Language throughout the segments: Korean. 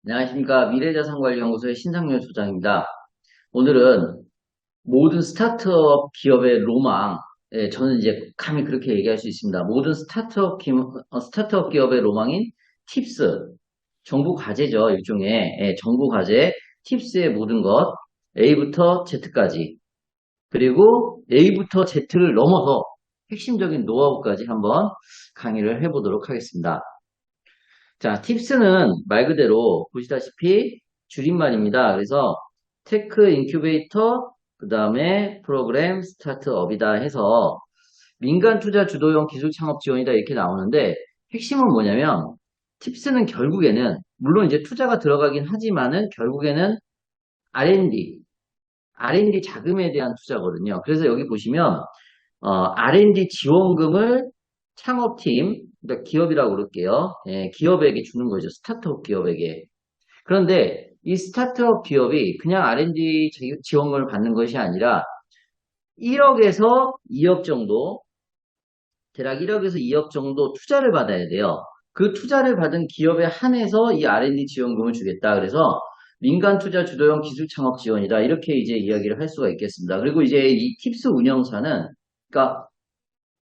안녕하십니까. 미래자산관리연구소의 신상열 소장입니다. 오늘은 모든 스타트업 기업의 로망, 저는 이제 감히 그렇게 얘기할 수 있습니다. 모든 스타트업 기업의 로망인 팁스, 정부 과제죠. 일종의, 정부 과제, 팁스의 모든 것, A부터 Z까지, 그리고 A부터 Z를 넘어서 핵심적인 노하우까지 한번 강의를 해보도록 하겠습니다. 자, 팁스는 말 그대로 보시다시피 줄임말입니다. 그래서 테크 인큐베이터, 그 다음에 프로그램 스타트업이다 해서 민간 투자 주도형 기술 창업 지원이다 이렇게 나오는데 핵심은 뭐냐면 팁스는 결국에는 물론 이제 투자가 들어가긴 하지만은 결국에는 R&D, R&D 자금에 대한 투자거든요. 그래서 여기 보시면 R&D 지원금을 창업팀, 그러니까 기업이라고 그럴게요. 기업에게 주는 거죠. 스타트업 기업에게. 그런데 이 스타트업 기업이 그냥 R&D 지원금을 받는 것이 아니라 1억에서 2억 정도, 대략 1억에서 2억 정도 투자를 받아야 돼요. 그 투자를 받은 기업에 한해서 이 R&D 지원금을 주겠다. 그래서 민간 투자 주도형 기술 창업 지원이다. 이렇게 이제 이야기를 할 수가 있겠습니다. 그리고 이제 이 팁스 운영사는 그러니까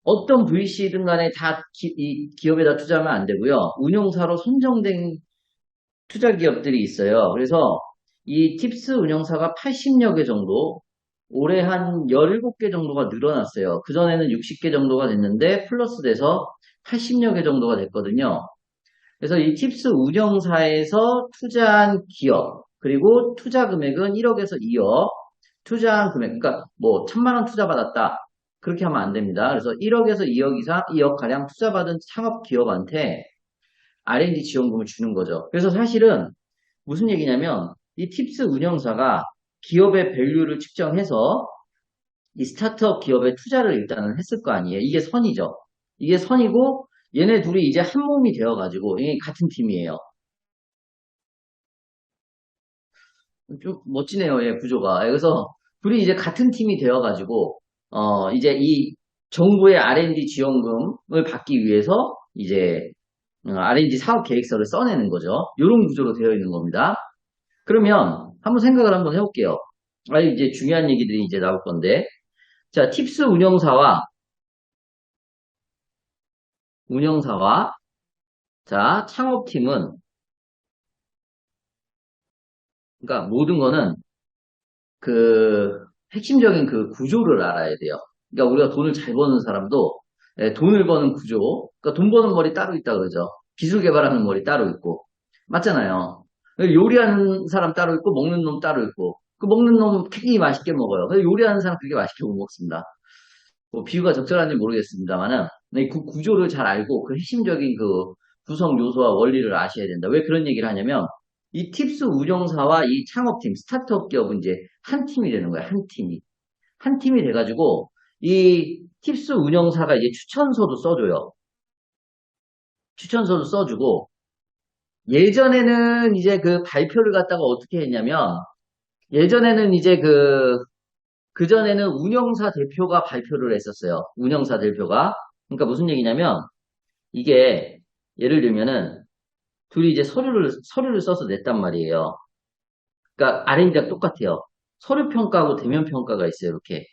어떤 VC든 간에 다 이 기업에다 투자하면 안 되고요. 운용사로 선정된 투자 기업들이 있어요. 그래서 이 팁스 운영사가 80여 개 정도, 올해 한 17개 정도가 늘어났어요. 그전에는 60개 정도가 됐는데 플러스 돼서 80여 개 정도가 됐거든요. 그래서 이 팁스 운영사에서 투자한 기업, 그리고 투자 금액은 1억에서 2억, 투자한 금액, 그러니까 뭐 1,000만 원 투자 받았다. 그렇게 하면 안 됩니다. 그래서 1억에서 2억 이상, 2억 가량 투자받은 창업 기업한테 R&D 지원금을 주는 거죠. 그래서 사실은 무슨 얘기냐면 이 팁스 운영사가 기업의 밸류를 측정해서 이 스타트업 기업에 투자를 일단은 했을 거 아니에요. 이게 선이죠. 이게 선이고 얘네 둘이 이제 한 몸이 되어가지고 이게 같은 팀이에요. 좀 멋지네요. 예, 구조가. 그래서 둘이 이제 같은 팀이 되어가지고 이제 이 정부의 R&D 지원금을 받기 위해서 이제 R&D 사업 계획서를 써내는 거죠. 이런 구조로 되어 있는 겁니다. 그러면 한번 생각을 한번 해볼게요. 이제 중요한 얘기들이 이제 나올 건데. 자, 팁스 운영사와 자, 창업팀은 그러니까 모든 거는 그 핵심적인 그 구조를 알아야 돼요. 그러니까 우리가 돈을 잘 버는 사람도 돈을 버는 구조, 그러니까 돈 버는 머리 따로 있다 그러죠. 기술 개발하는 머리 따로 있고. 맞잖아요. 요리하는 사람 따로 있고 먹는 놈 따로 있고. 그 먹는 놈 굉장히 맛있게 먹어요. 근데 요리하는 사람 그렇게 맛있게 못 먹습니다. 뭐 비유가 적절한지 모르겠습니다만은 그 구조를 잘 알고 그 핵심적인 그 구성 요소와 원리를 아셔야 된다. 왜 그런 얘기를 하냐면 이 팁스 운영사와 이 창업팀, 스타트업 기업은 이제 한 팀이 되는 거예요. 한 팀이. 한 팀이 돼가지고 이 팁스 운영사가 이제 추천서도 써줘요. 추천서도 써주고 예전에는 이제 그 발표를 갖다가 어떻게 했냐면 예전에는 이제 그전에는 운영사 대표가 발표를 했었어요. 운영사 대표가. 그러니까 무슨 얘기냐면 이게 예를 들면은 둘이 이제 서류를 써서 냈단 말이에요. 그러니까 R&D랑 똑같아요. 서류 평가하고 대면 평가가 있어요. 이렇게.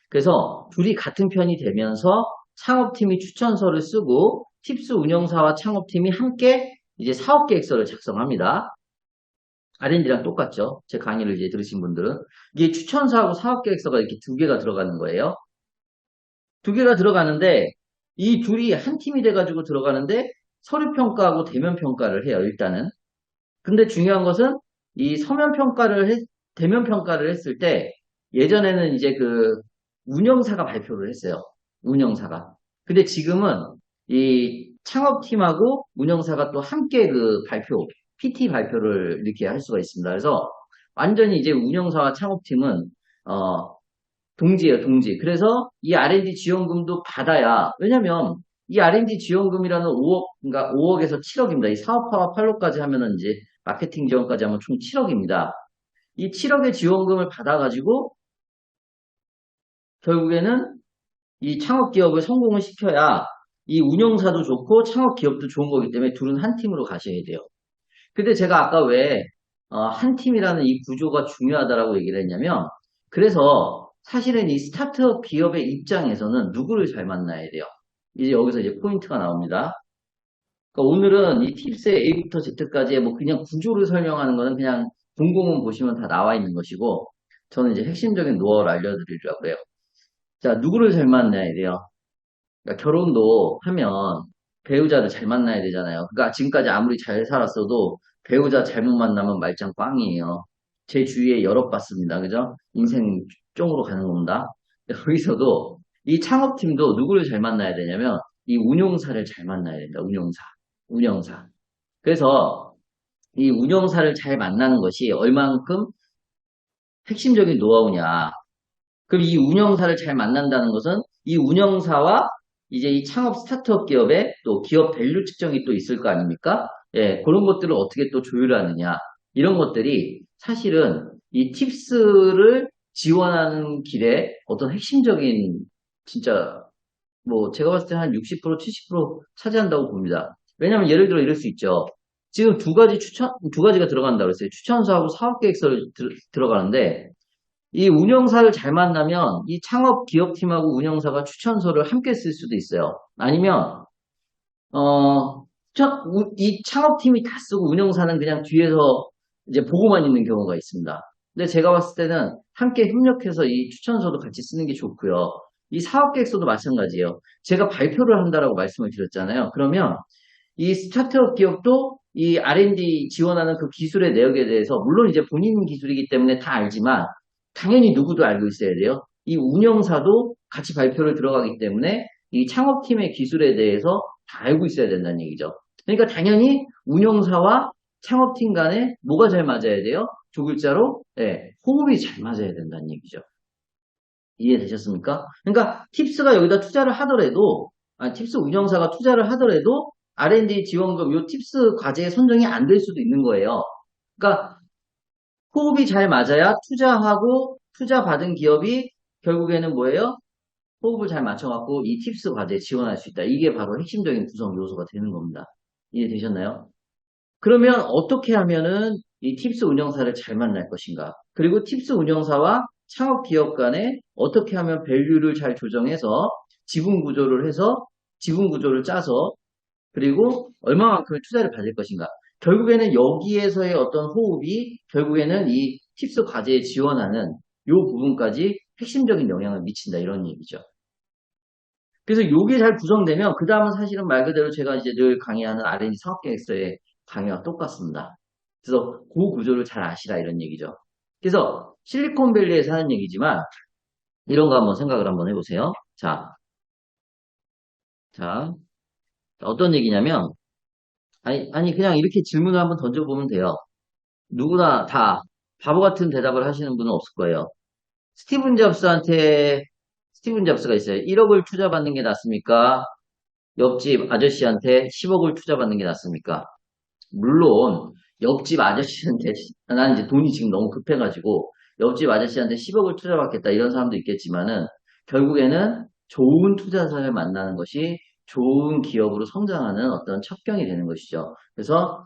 그래서 둘이 같은 편이 되면서 창업팀이 추천서를 쓰고 팁스 운영사와 창업팀이 함께 이제 사업 계획서를 작성합니다. R&D랑 똑같죠. 제 강의를 이제 들으신 분들은. 이게 추천서하고 사업 계획서가 이렇게 두 개가 들어가는 거예요. 두 개가 들어가는데 이 둘이 한 팀이 돼가지고 들어가는데 서류 평가하고 대면 평가를 해요. 일단은. 근데 중요한 것은 이 대면 평가를 했을 때 예전에는 이제 그 운영사가 발표를 했어요. 운영사가. 근데 지금은 이 창업팀하고 운영사가 또 함께 그 PT 발표를 이렇게 할 수가 있습니다. 그래서 완전히 이제 운영사와 창업팀은 동지예요, 동지. 그래서 이 R&D 지원금도 받아야, 왜냐면 이 R&D 지원금이라는 5억, 그러니까 5억에서 7억입니다. 이 사업화와 판로까지 하면은 이제 마케팅 지원까지 하면 총 7억입니다. 이 7억의 지원금을 받아가지고 결국에는 이 창업 기업을 성공을 시켜야 이 운영사도 좋고 창업 기업도 좋은 거기 때문에 둘은 한 팀으로 가셔야 돼요. 근데 제가 아까 왜, 한 팀이라는 이 구조가 중요하다라고 얘기를 했냐면, 그래서 사실은 이 스타트업 기업의 입장에서는 누구를 잘 만나야 돼요. 이제 여기서 이제 포인트가 나옵니다. 그러니까 오늘은 이 팁스의 A부터 Z까지의 뭐 그냥 구조를 설명하는 거는 그냥 공공은 보시면 다 나와 있는 것이고, 저는 이제 핵심적인 노하우를 알려드리려고 그래요. 자, 누구를 잘 만나야 돼요? 그러니까 결혼도 하면 배우자를 잘 만나야 되잖아요. 그러니까 지금까지 아무리 잘 살았어도 배우자 잘못 만나면 말짱 꽝이에요. 제 주위에 여럿 봤습니다. 그죠? 인생 쫑으로 가는 겁니다. 여기서도 이 창업팀도 누구를 잘 만나야 되냐면 이 운용사를 잘 만나야 된다. 운용사. 운영사. 그래서 이 운영사를 잘 만나는 것이 얼만큼 핵심적인 노하우냐. 그럼 이 운영사를 잘 만난다는 것은 이 운영사와 이제 이 창업 스타트업 기업의 또 기업 밸류 측정이 또 있을 거 아닙니까? 예, 그런 것들을 어떻게 또 조율하느냐. 이런 것들이 사실은 이 팁스를 지원하는 길에 어떤 핵심적인 진짜 뭐 제가 봤을 때 한 60%, 70% 차지한다고 봅니다. 왜냐하면 예를 들어 이럴 수 있죠. 지금 두 가지가 들어간다고 그랬어요. 추천서하고 사업계획서를 들어가는데 이 운영사를 잘 만나면 이 창업 기업팀하고 운영사가 추천서를 함께 쓸 수도 있어요. 아니면 이 창업팀이 다 쓰고 운영사는 그냥 뒤에서 이제 보고만 있는 경우가 있습니다. 근데 제가 봤을 때는 함께 협력해서 이 추천서도 같이 쓰는 게 좋고요. 이 사업계획서도 마찬가지예요. 제가 발표를 한다라고 말씀을 드렸잖아요. 그러면 이 스타트업 기업도 이 R&D 지원하는 그 기술의 내역에 대해서 물론 이제 본인 기술이기 때문에 다 알지만 당연히 누구도 알고 있어야 돼요. 이 운영사도 같이 발표를 들어가기 때문에 이 창업팀의 기술에 대해서 다 알고 있어야 된다는 얘기죠. 그러니까 당연히 운영사와 창업팀 간에 뭐가 잘 맞아야 돼요? 두 글자로 네, 호흡이 잘 맞아야 된다는 얘기죠. 이해되셨습니까? 그러니까 팁스가 여기다 투자를 하더라도 팁스 운영사가 투자를 하더라도 R&D 지원금 요 팁스 과제에 선정이 안 될 수도 있는 거예요. 그러니까 호흡이 잘 맞아야 투자하고 투자 받은 기업이 결국에는 뭐예요? 호흡을 잘 맞춰갖고 이 팁스 과제에 지원할 수 있다. 이게 바로 핵심적인 구성 요소가 되는 겁니다. 이해되셨나요? 그러면 어떻게 하면은 이 팁스 운영사를 잘 만날 것인가? 그리고 팁스 운영사와 창업 기업 간에 어떻게 하면 밸류를 잘 조정해서 지분 구조를 짜서 그리고 얼마만큼의 투자를 받을 것인가? 결국에는 여기에서의 어떤 호흡이 결국에는 이 팁스 과제에 지원하는 이 부분까지 핵심적인 영향을 미친다 이런 얘기죠. 그래서 이게 잘 구성되면 그 다음은 사실은 말 그대로 제가 이제 늘 강의하는 R&D 사업계획서의 강의와 똑같습니다. 그래서 그 구조를 잘 아시라 이런 얘기죠. 그래서 실리콘밸리에서 하는 얘기지만 이런 거 한번 생각을 한번 해보세요. 자, 어떤 얘기냐면 아니 그냥 이렇게 질문을 한번 던져보면 돼요. 누구나 다 바보 같은 대답을 하시는 분은 없을 거예요. 스티븐 잡스한테 스티븐 잡스가 있어요. 1억을 투자받는 게 낫습니까? 옆집 아저씨한테 10억을 투자받는 게 낫습니까? 물론 옆집 아저씨한테 난 이제 돈이 지금 너무 급해가지고 옆집 아저씨한테 10억을 투자받겠다 이런 사람도 있겠지만은 결국에는 좋은 투자사를 만나는 것이 좋은 기업으로 성장하는 어떤 첩경이 되는 것이죠. 그래서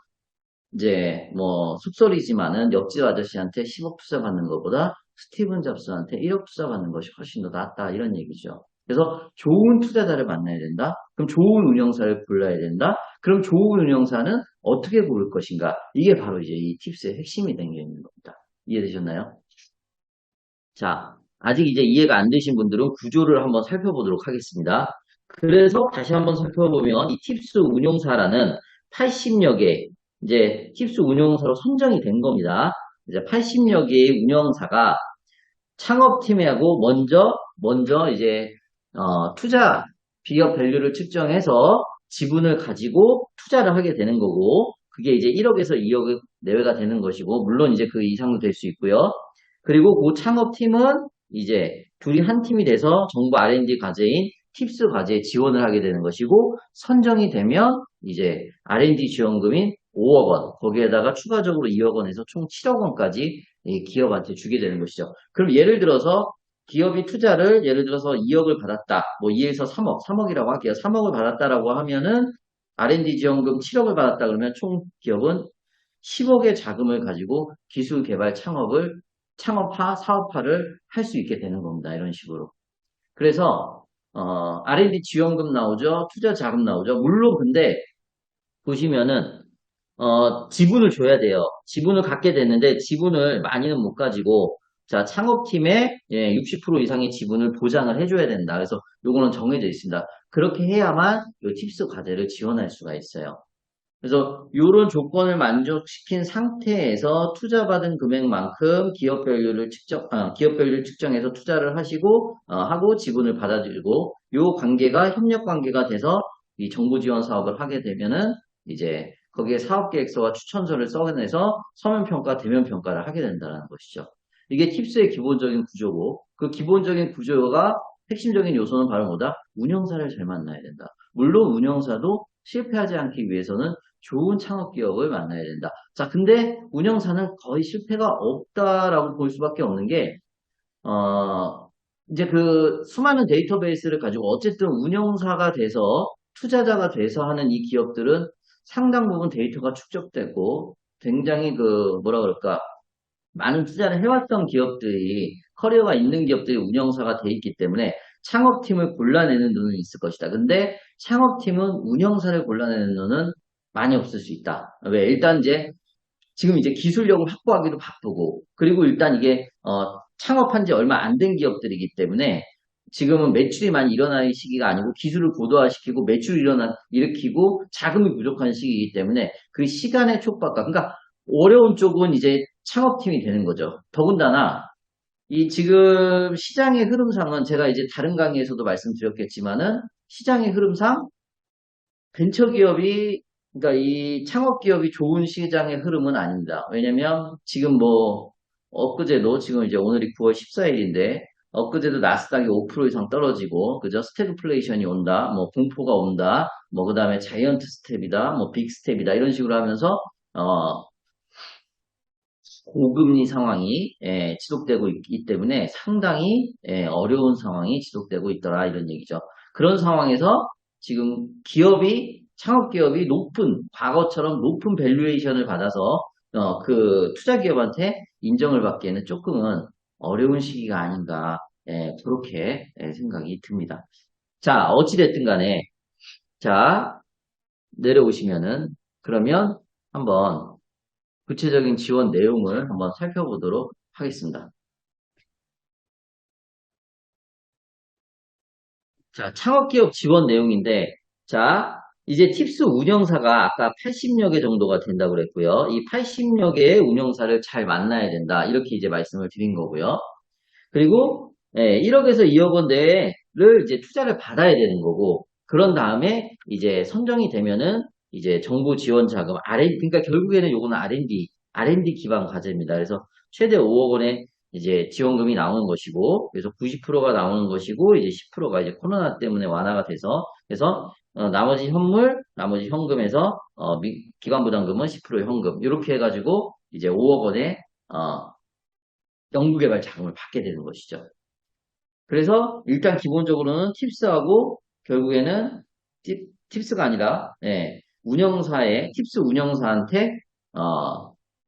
이제 뭐 속설이지만은 옆집 아저씨한테 10억 투자받는 것보다 스티븐 잡스한테 1억 투자받는 것이 훨씬 더 낫다 이런 얘기죠. 그래서 좋은 투자자를 만나야 된다. 그럼 좋은 운영사를 골라야 된다. 그럼 좋은 운영사는 어떻게 고를 것인가? 이게 바로 이제 이 팁스의 핵심이 담겨 있는 겁니다. 이해되셨나요? 자, 아직 이제 이해가 안 되신 분들은 구조를 한번 살펴보도록 하겠습니다. 그래서 다시 한번 살펴보면 이 팁스 운용사라는 80여 개 이제 팁스 운용사로 선정이 된 겁니다. 이제 80여 개의 운영사가 창업팀하고 먼저 이제 투자 비업 밸류를 측정해서 지분을 가지고 투자를 하게 되는 거고 그게 이제 1억에서 2억 내외가 되는 것이고 물론 이제 그 이상도 될 수 있고요. 그리고 그 창업팀은 이제 둘이 한 팀이 돼서 정부 R&D 과제인 팁스 과제에 지원을 하게 되는 것이고 선정이 되면 이제 R&D 지원금인 5억 원 거기에다가 추가적으로 2억 원에서 총 7억 원까지 기업한테 주게 되는 것이죠. 그럼 예를 들어서 기업이 투자를 예를 들어서 2억을 받았다. 뭐 2에서 3억이라고 할게요. 3억을 받았다라고 하면은 R&D 지원금 7억을 받았다 그러면 총 기업은 10억의 자금을 가지고 기술 개발 창업화, 사업화를 할 수 있게 되는 겁니다. 이런 식으로. 그래서 R&D 지원금 나오죠. 투자 자금 나오죠. 물론 근데 보시면은 지분을 줘야 돼요. 지분을 갖게 됐는데 지분을 많이는 못 가지고 자, 창업팀에 60% 이상의 지분을 보장을 해줘야 된다. 그래서 요거는 정해져 있습니다. 그렇게 해야만 요 팁스 과제를 지원할 수가 있어요. 그래서 이런 조건을 만족시킨 상태에서 투자받은 금액만큼 기업별률을 측정해서 투자를 하고 지분을 받아들이고 요 관계가 협력 관계가 돼서 이 정부 지원 사업을 하게 되면은 이제 거기에 사업계획서와 추천서를 써내서 서면평가, 대면평가를 하게 된다는 것이죠. 이게 팁스의 기본적인 구조고 그 기본적인 구조가 핵심적인 요소는 바로 뭐다? 운영사를 잘 만나야 된다. 물론 운영사도 실패하지 않기 위해서는 좋은 창업 기업을 만나야 된다. 자, 근데 운영사는 거의 실패가 없다라고 볼 수밖에 없는 게, 이제 그 수많은 데이터베이스를 가지고 어쨌든 운영사가 돼서 투자자가 돼서 하는 이 기업들은 상당 부분 데이터가 축적되고 굉장히 그 뭐라 그럴까 많은 투자를 해왔던 기업들이 커리어가 있는 기업들이 운영사가 돼 있기 때문에 창업팀을 골라내는 눈은 있을 것이다. 근데 창업팀은 운영사를 골라내는 눈은 많이 없을 수 있다. 왜? 일단 이제 지금 이제 기술력을 확보하기도 바쁘고 그리고 일단 이게 창업한 지 얼마 안 된 기업들이기 때문에 지금은 매출이 많이 일어나는 시기가 아니고 기술을 고도화시키고 매출을 일으키고 자금이 부족한 시기이기 때문에 그 시간의 촉박과 그러니까 어려운 쪽은 이제 창업팀이 되는 거죠. 더군다나 이 지금 시장의 흐름상은 제가 이제 다른 강의에서도 말씀드렸겠지만은 시장의 흐름상 벤처기업이 그러니까 이 창업기업이 좋은 시장의 흐름은 아닙니다. 왜냐면 지금 뭐 엊그제도 지금 이제 오늘이 9월 14일인데 엊그제도 나스닥이 5% 이상 떨어지고 그죠? 스태그플레이션이 온다. 뭐 공포가 온다. 뭐 그다음에 자이언트 스텝이다. 뭐 빅 스텝이다. 이런 식으로 하면서 고금리 상황이 지속되고 있기 때문에 상당히 어려운 상황이 지속되고 있더라 이런 얘기죠. 그런 상황에서 지금 창업기업이 과거처럼 높은 밸류에이션을 받아서 그 투자기업한테 인정을 받기에는 조금은 어려운 시기가 아닌가 그렇게 생각이 듭니다. 자, 어찌됐든 간에 자, 내려오시면은 그러면 한번 구체적인 지원 내용을 한번 살펴보도록 하겠습니다. 자, 창업기업 지원 내용인데, 자, 이제 팁스 운영사가 아까 80여 개 정도가 된다고 그랬고요. 이 80여 개의 운영사를 잘 만나야 된다. 이렇게 이제 말씀을 드린 거고요. 그리고 1억에서 2억 원 내를 이제 투자를 받아야 되는 거고, 그런 다음에 이제 선정이 되면은 이제 정부 지원 자금, 그러니까 결국에는 요거는 R&D 기반 과제입니다. 그래서 최대 5억 원의 이제 지원금이 나오는 것이고, 그래서 90%가 나오는 것이고, 이제 10%가 이제 코로나 때문에 완화가 돼서, 그래서 나머지 현금에서 기관부담금은 10% 현금 이렇게 해가지고 이제 5억 원의 연구개발 자금을 받게 되는 것이죠. 그래서 일단 기본적으로는 팁스하고 결국에는 팁스가 아니라 팁스 운영사한테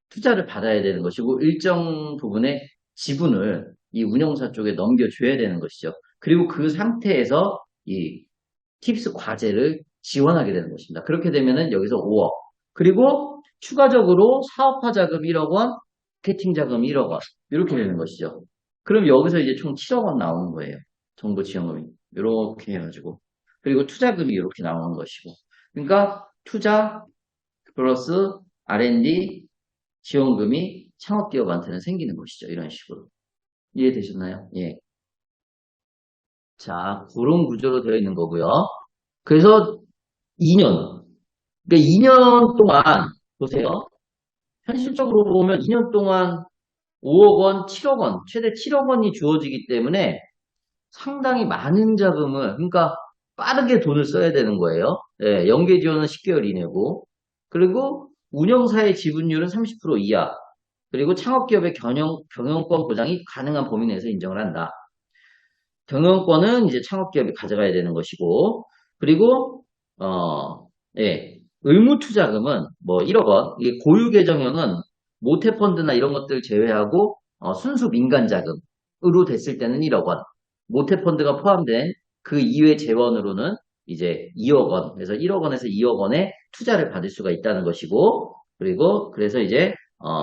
투자를 받아야 되는 것이고 일정 부분의 지분을 이 운영사 쪽에 넘겨줘야 되는 것이죠. 그리고 그 상태에서 이 팁스 과제를 지원하게 되는 것입니다. 그렇게 되면은 여기서 5억 그리고 추가적으로 사업화 자금 1억 원 마케팅 자금 1억 원 이렇게 되는 것이죠. 그럼 여기서 이제 총 7억 원 나오는 거예요. 정부 지원금이 이렇게 해가지고 그리고 투자금이 이렇게 나오는 것이고 그러니까 투자 플러스 R&D 지원금이 창업기업한테는 생기는 것이죠. 이런 식으로 이해되셨나요? 예. 자, 그런 구조로 되어 있는 거고요. 그래서 2년 그러니까 2년 동안 보세요. 현실적으로 보면 2년 동안 5억 원, 7억 원, 최대 7억 원이 주어지기 때문에 상당히 많은 자금을, 그러니까 빠르게 돈을 써야 되는 거예요. 연계 지원은 10개월 이내고, 그리고 운영사의 지분율은 30% 이하, 그리고 창업기업의 경영권 보장이 가능한 범위 내에서 인정을 한다. 경영권은 이제 창업기업이 가져가야 되는 것이고, 그리고, 예, 의무투자금은 뭐 1억 원, 이게 고유계정형은 모태펀드나 이런 것들 제외하고 순수 민간자금으로 됐을 때는 1억 원, 모태펀드가 포함된 그 이외 재원으로는 이제 2억 원, 그래서 1억 원에서 2억 원의 투자를 받을 수가 있다는 것이고, 그리고 그래서 이제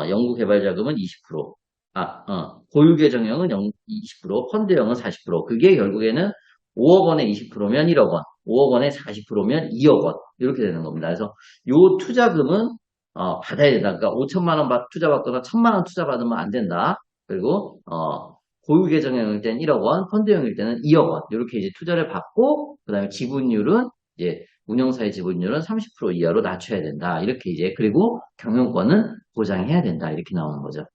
연구개발자금은 20%, 고유계정형은 20%, 펀드형은 40%, 그게 결국에는 5억 원에 20%면 1억 원, 5억 원에 40%면 2억 원, 이렇게 되는 겁니다. 그래서 요 투자금은 받아야 된다. 그러니까 5천만 원 투자 받거나 1천만 원 투자 받으면 안 된다. 그리고 고유 계정형일 때는 1억 원, 펀드형일 때는 2억 원 이렇게 이제 투자를 받고 그다음에 지분율은 이제 운영사의 지분율은 30% 이하로 낮춰야 된다. 이렇게 이제 그리고 경영권은 보장해야 된다. 이렇게 나오는 거죠.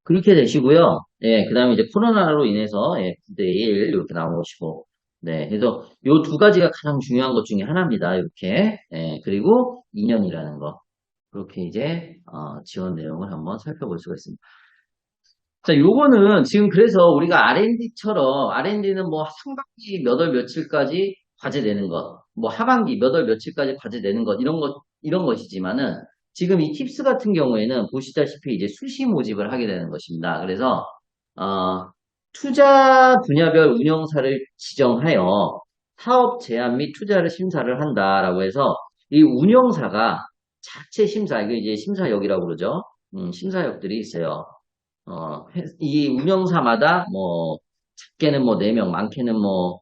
그렇게 되시고요. 예, 그 다음에 이제 코로나로 인해서, 예, 9대1 이렇게 나온 것이고, 네, 그래서 요 두 가지가 가장 중요한 것 중에 하나입니다. 이렇게. 예, 그리고 2년이라는 거. 그렇게 이제, 지원 내용을 한번 살펴볼 수가 있습니다. 자, 요거는 지금 그래서 우리가 R&D처럼, R&D는 뭐 상반기 몇 월 며칠까지 과제 내는 것, 뭐 하반기 몇 월 며칠까지 과제 내는 것, 이런 것이지만은 지금 이 팁스 같은 경우에는 보시다시피 이제 수시 모집을 하게 되는 것입니다. 그래서, 어, 투자 분야별 운영사를 지정하여 사업 제안 및 투자를 심사를 한다라고 해서 이 운영사가 자체 심사, 이게 이제 심사역이라고 그러죠. 심사역들이 있어요. 이 운영사마다 뭐 작게는 뭐 4명, 많게는 뭐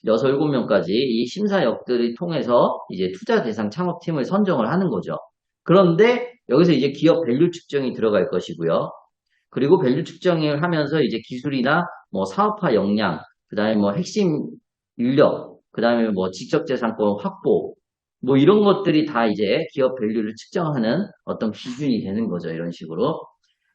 6, 7명까지 이 심사역들이 통해서 이제 투자 대상 창업팀을 선정을 하는 거죠. 그런데 여기서 이제 기업 밸류 측정이 들어갈 것이고요. 그리고 밸류 측정을 하면서 이제 기술이나 뭐 사업화 역량, 그 다음에 뭐 핵심 인력, 그 다음에 뭐 지적재산권 확보, 뭐 이런 것들이 다 이제 기업 밸류를 측정하는 어떤 기준이 되는 거죠. 이런 식으로.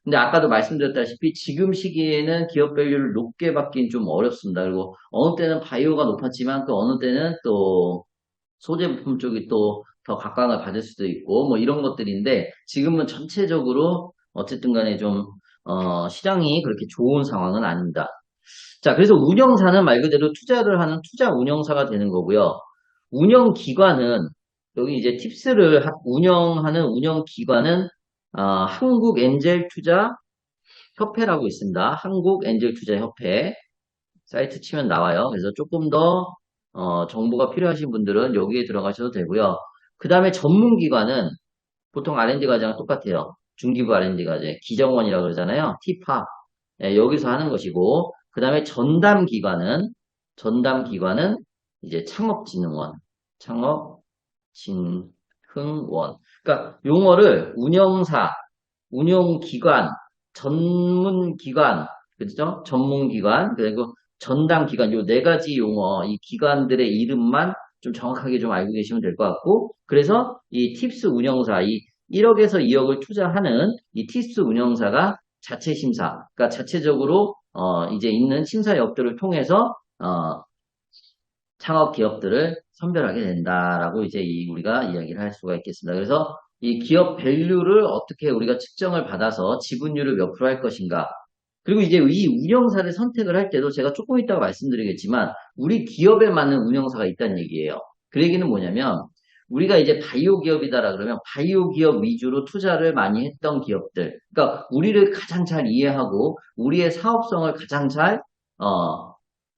근데 아까도 말씀드렸다시피 지금 시기에는 기업 밸류를 높게 받긴 좀 어렵습니다. 그리고 어느 때는 바이오가 높았지만 또 어느 때는 또 소재 부품 쪽이 또 더 각광을 받을 수도 있고 뭐 이런 것들인데 지금은 전체적으로 어쨌든 간에 좀 시장이 그렇게 좋은 상황은 아닙니다. 자, 그래서 운영사는 말 그대로 투자를 하는 투자 운영사가 되는 거고요. 운영기관은 여기 이제 팁스를 운영하는 운영기관은 한국엔젤투자협회라고 있습니다. 한국엔젤투자협회 사이트 치면 나와요. 그래서 조금 더 정보가 필요하신 분들은 여기에 들어가셔도 되고요. 그 다음에 전문기관은 보통 R&D 과정은 똑같아요. 중기부 R&D 과제, 기정원이라고 그러잖아요. 티파. 예, 여기서 하는 것이고, 그 다음에 전담기관은 이제 창업진흥원, 창업진흥원. 그러니까 용어를 운영사, 운영기관, 전문기관, 그죠? 전문기관, 그리고 전담기관, 요 네 가지 용어, 이 기관들의 이름만 좀 정확하게 좀 알고 계시면 될 것 같고, 그래서 이 팁스 운영사, 이 1억에서 2억을 투자하는 이 팁스 운영사가 자체 심사, 그러니까 자체적으로 이제 있는 심사역들을 통해서 창업 기업들을 선별하게 된다라고 이제 우리가 이야기를 할 수가 있겠습니다. 그래서 이 기업 밸류를 어떻게 우리가 측정을 받아서 지분율을 몇 프로 할 것인가. 그리고 이제 이 운영사를 선택을 할 때도 제가 조금 이따가 말씀드리겠지만 우리 기업에 맞는 운영사가 있다는 얘기예요. 그 얘기는 뭐냐면 우리가 이제 바이오 기업이다라 그러면 바이오 기업 위주로 투자를 많이 했던 기업들. 그러니까 우리를 가장 잘 이해하고 우리의 사업성을 가장 잘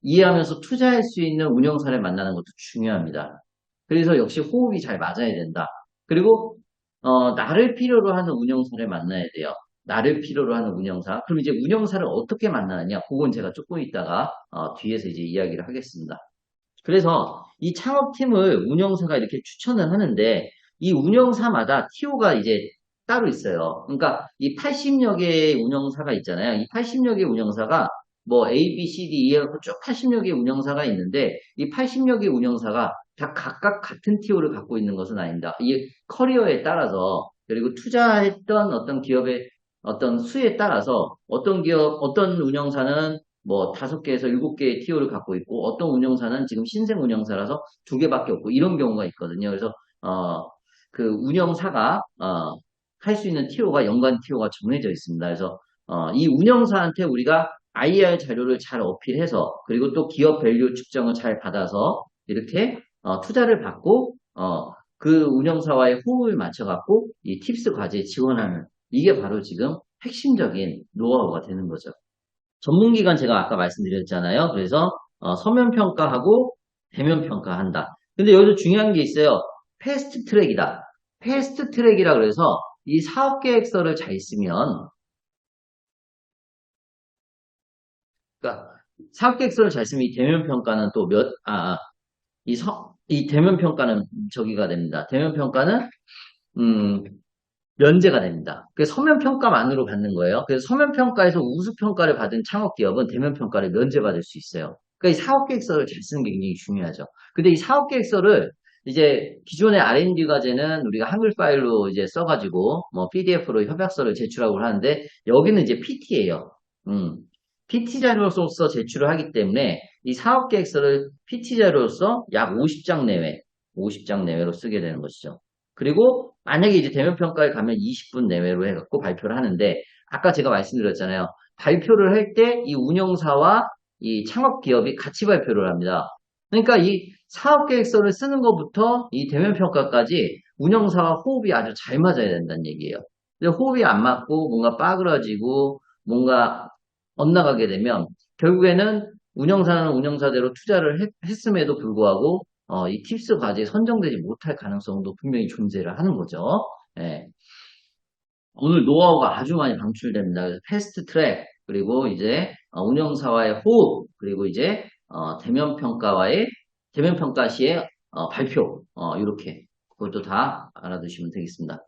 이해하면서 투자할 수 있는 운영사를 만나는 것도 중요합니다. 그래서 역시 호흡이 잘 맞아야 된다. 그리고 나를 필요로 하는 운영사를 만나야 돼요. 나를 필요로 하는 운영사. 그럼 이제 운영사를 어떻게 만나느냐? 그건 제가 조금 있다가 뒤에서 이제 이야기를 하겠습니다. 그래서 이 창업팀을 운영사가 이렇게 추천을 하는데 이 운영사마다 TO가 이제 따로 있어요. 그러니까 이 80여 개의 운영사가 있잖아요. 이 80여 개의 운영사가 뭐 A, B, C, D, E 하고 쭉 80여 개의 운영사가 있는데 이 80여 개의 운영사가 다 각각 같은 TO를 갖고 있는 것은 아닙니다. 이 커리어에 따라서 그리고 투자했던 어떤 기업의 어떤 수에 따라서 어떤 기업, 어떤 운영사는 뭐 5개에서 7개의 TO를 갖고 있고 어떤 운영사는 지금 신생 운영사라서 2개밖에 없고 이런 경우가 있거든요. 그래서 그 운영사가 할 수 있는 TO가 연간 TO가 정해져 있습니다. 그래서 이 운영사한테 우리가 IR 자료를 잘 어필해서 그리고 또 기업 밸류 측정을 잘 받아서 이렇게 투자를 받고 그 운영사와의 호흡을 맞춰갖고 이 팁스 과제에 지원하는 이게 바로 지금 핵심적인 노하우가 되는 거죠. 전문기관 제가 아까 말씀드렸잖아요. 그래서 서면 평가하고 대면 평가한다. 근데 여기서 중요한 게 있어요. 패스트 트랙이다. 패스트 트랙이라 그래서 이 사업계획서를 잘 쓰면 그러니까 사업계획서를 잘 쓰면 이 대면 평가는 또 이 대면 평가는 저기가 됩니다. 대면 평가는 음, 면제가 됩니다. 그래서 서면 평가만으로 받는 거예요. 그래서 서면 평가에서 우수 평가를 받은 창업 기업은 대면 평가를 면제받을 수 있어요. 그러니까 이 사업 계획서를 잘 쓰는 게 굉장히 중요하죠. 근데 이 사업 계획서를 이제 기존의 R&D 과제는 우리가 한글 파일로 이제 써가지고 뭐 PDF로 협약서를 제출하고 하는데 여기는 이제 PT예요. PT 자료로서 제출을 하기 때문에 이 사업 계획서를 PT 자료로서 약 50장 내외, 50장 내외로 쓰게 되는 것이죠. 그리고 만약에 이제 대면 평가에 가면 20분 내외로 해갖고 발표를 하는데 아까 제가 말씀드렸잖아요. 발표를 할 때 이 운영사와 이 창업 기업이 같이 발표를 합니다. 그러니까 이 사업 계획서를 쓰는 것부터 이 대면 평가까지 운영사와 호흡이 아주 잘 맞아야 된다는 얘기예요. 근데 호흡이 안 맞고 뭔가 빠그러지고 뭔가 엇나가게 되면 결국에는 운영사는 운영사대로 투자를 했음에도 불구하고 이 팁스 과제에 선정되지 못할 가능성도 분명히 존재를 하는 거죠. 예. 오늘 노하우가 아주 많이 방출됩니다. 그래서 패스트 트랙, 그리고 이제 운영사와의 호흡, 그리고 이제 대면 평가 시에 발표, 이렇게 그것도 다 알아두시면 되겠습니다.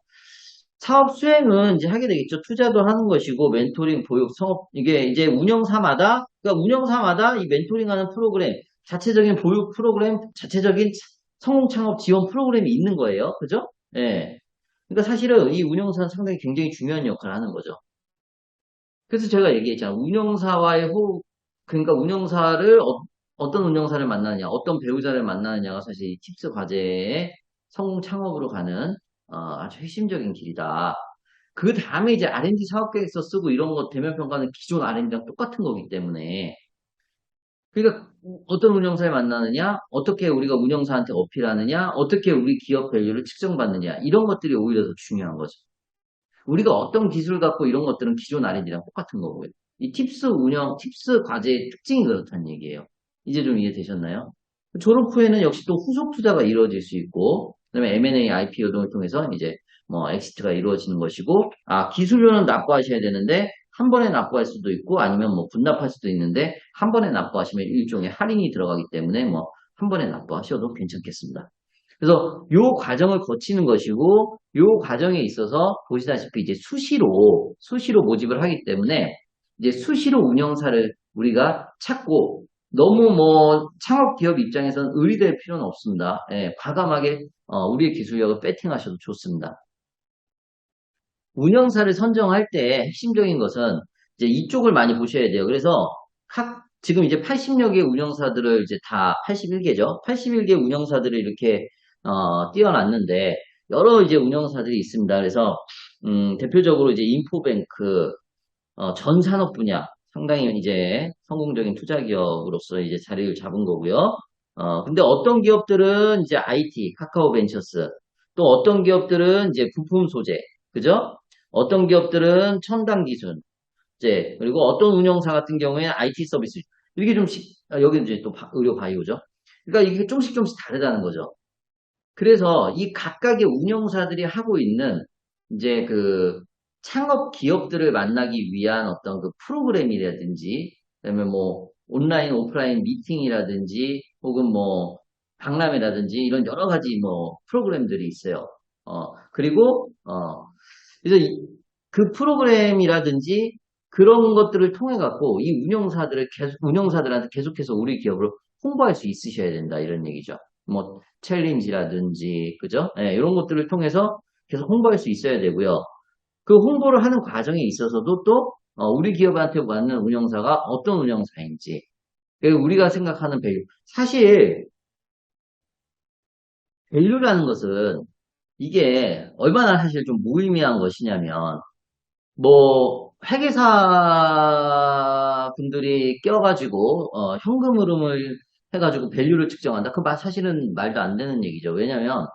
사업 수행은 이제 하게 되겠죠. 투자도 하는 것이고, 멘토링, 보육, 성업, 이게 이제 그러니까 운영사마다 이 멘토링하는 프로그램, 자체적인 보육 프로그램, 자체적인 성공 창업 지원 프로그램이 있는 거예요. 그죠? 예. 그러니까 사실은 이 운영사는 상당히 굉장히 중요한 역할을 하는 거죠. 그래서 제가 얘기했잖아요. 운영사와의 호흡, 그러니까 어떤 운영사를 만나느냐, 어떤 배우자를 만나느냐가 사실 이 팁스 과제의 성공 창업으로 가는 아주 핵심적인 길이다. 그 다음에 이제 R&D 사업계획서 쓰고 이런 거 대면 평가는 기존 R&D랑 똑같은 거기 때문에 그러니까 어떤 운영사를 만나느냐, 어떻게 우리가 운영사한테 어필하느냐, 어떻게 우리 기업 밸류를 측정받느냐 이런 것들이 오히려 더 중요한 거죠. 우리가 어떤 기술 갖고 이런 것들은 기존 R&D랑 똑같은 거고요. 이 팁스 과제의 특징이 그렇다는 얘기예요. 이제 좀 이해되셨나요? 졸업 후에는 역시 또 후속 투자가 이루어질 수 있고, 그다음에 M&A, IPO 등을 통해서 이제 뭐 엑시트가 이루어지는 것이고, 기술료는 납부하셔야 되는데 한 번에 납부할 수도 있고, 아니면 뭐 분납할 수도 있는데 한 번에 납부하시면 일종의 할인이 들어가기 때문에 뭐 한 번에 납부하셔도 괜찮겠습니다. 그래서 요 과정을 거치는 것이고 요 과정에 있어서 보시다시피 이제 수시로 모집을 하기 때문에 이제 수시로 운영사를 우리가 찾고 너무 뭐 창업 기업 입장에서는 의리될 필요는 없습니다. 예, 과감하게 우리의 기술력을 배팅하셔도 좋습니다. 운영사를 선정할 때 핵심적인 것은 이제 이쪽을 많이 보셔야 돼요. 그래서 지금 이제 80여 개 운영사들을 이제 다 81개죠. 81개 운영사들을 이렇게 띄워놨는데 여러 이제 운영사들이 있습니다. 그래서 대표적으로 이제 인포뱅크 전 산업 분야 상당히 이제 성공적인 투자 기업으로서 이제 자리를 잡은 거고요. 근데 어떤 기업들은 이제 IT, 카카오벤처스, 또 어떤 기업들은 이제 부품 소재, 그죠? 어떤 기업들은 첨단 기술, 이제 그리고 어떤 운영사 같은 경우에 IT 서비스 이게 좀씩 여기 이제 또 의료 바이오죠. 그러니까 이게 조금씩 다르다는 거죠. 그래서 이 각각의 운영사들이 하고 있는 이제 그 창업 기업들을 만나기 위한 어떤 그 프로그램이라든지, 그다음에 뭐 온라인, 오프라인 미팅이라든지, 혹은 뭐 박람회라든지 이런 여러 가지 뭐 프로그램들이 있어요. 그리고 그래서 그 프로그램이라든지 그런 것들을 통해 갖고 이 운영사들한테 계속해서 우리 기업을 홍보할 수 있으셔야 된다 이런 얘기죠. 뭐 챌린지라든지 그죠? 예, 이런 것들을 통해서 계속 홍보할 수 있어야 되고요. 그 홍보를 하는 과정에 있어서도 또 우리 기업한테 맞는 운영사가 어떤 운영사인지 그리고 우리가 생각하는 밸류 사실 밸류라는 것은 이게 얼마나 사실 좀 무의미한 것이냐면 뭐 회계사 분들이 껴가지고 현금 흐름을 해가지고 밸류를 측정한다. 사실은 말도 안 되는 얘기죠. 왜냐면